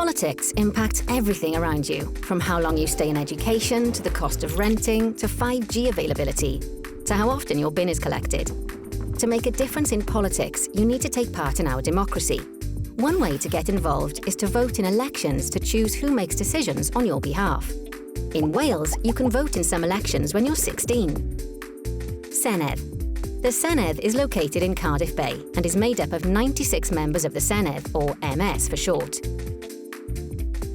Politics impacts everything around you, from how long you stay in education, to the cost of renting, to 5G availability, to how often your bin is collected. To make a difference in politics, you need to take part in our democracy. One way to get involved is to vote in elections to choose who makes decisions on your behalf. In Wales, you can vote in some elections when you're 16. Senedd. The Senedd is located in Cardiff Bay and is made up of 96 members of the Senedd, or MS for short.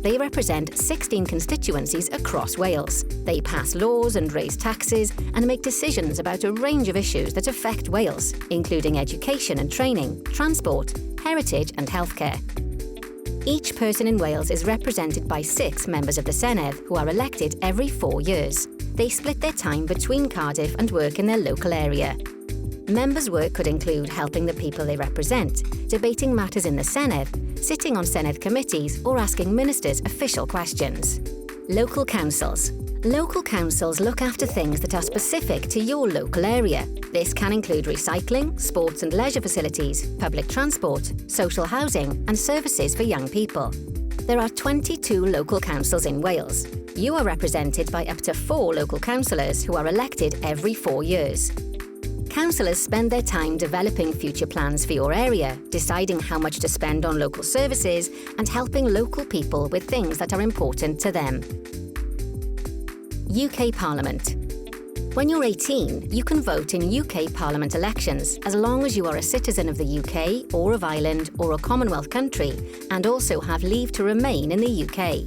They represent 16 constituencies across Wales. They pass laws and raise taxes and make decisions about a range of issues that affect Wales, including education and training, transport, heritage and healthcare. Each person in Wales is represented by 6 members of the Senedd who are elected every 4 years. They split their time between Cardiff and work in their local area. Members' work could include helping the people they represent, debating matters in the Senedd, sitting on Senedd committees or asking ministers official questions. Local councils. Local councils look after things that are specific to your local area. This can include recycling, sports and leisure facilities, public transport, social housing and services for young people. There are 22 local councils in Wales. You are represented by up to 4 local councillors who are elected every 4 years. Councillors spend their time developing future plans for your area, deciding how much to spend on local services, and helping local people with things that are important to them. UK Parliament. When you're 18, you can vote in UK Parliament elections as long as you are a citizen of the UK or of Ireland or a Commonwealth country and also have leave to remain in the UK.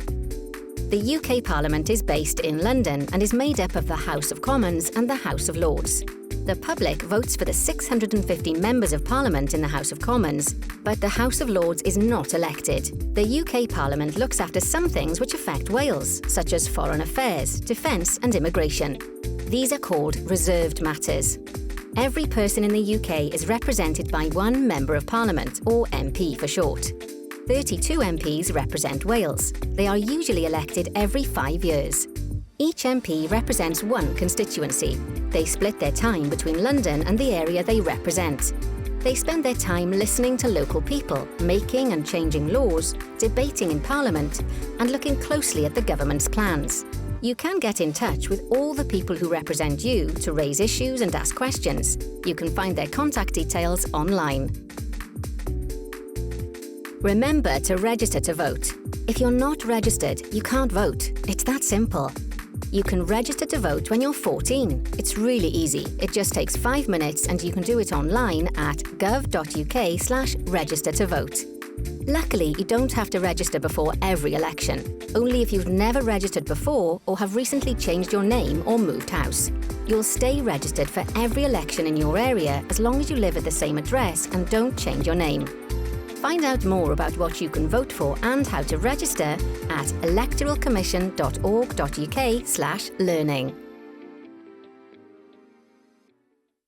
The UK Parliament is based in London and is made up of the House of Commons and the House of Lords. The public votes for the 650 members of Parliament in the House of Commons, but the House of Lords is not elected. The UK Parliament looks after some things which affect Wales, such as foreign affairs, defence and immigration. These are called reserved matters. Every person in the UK is represented by 1 Member of Parliament, or MP for short. 32 MPs represent Wales. They are usually elected every 5 years. Each MP represents 1 constituency. They split their time between London and the area they represent. They spend their time listening to local people, making and changing laws, debating in Parliament, and looking closely at the government's plans. You can get in touch with all the people who represent you to raise issues and ask questions. You can find their contact details online. Remember to register to vote. If you're not registered, you can't vote. It's that simple. You can register to vote when you're 14. It's really easy. It just takes 5 minutes and you can do it online at gov.uk/register to vote. Luckily, you don't have to register before every election, only if you've never registered before or have recently changed your name or moved house. You'll stay registered for every election in your area as long as you live at the same address and don't change your name. Find out more about what you can vote for and how to register at electoralcommission.org.uk/learning.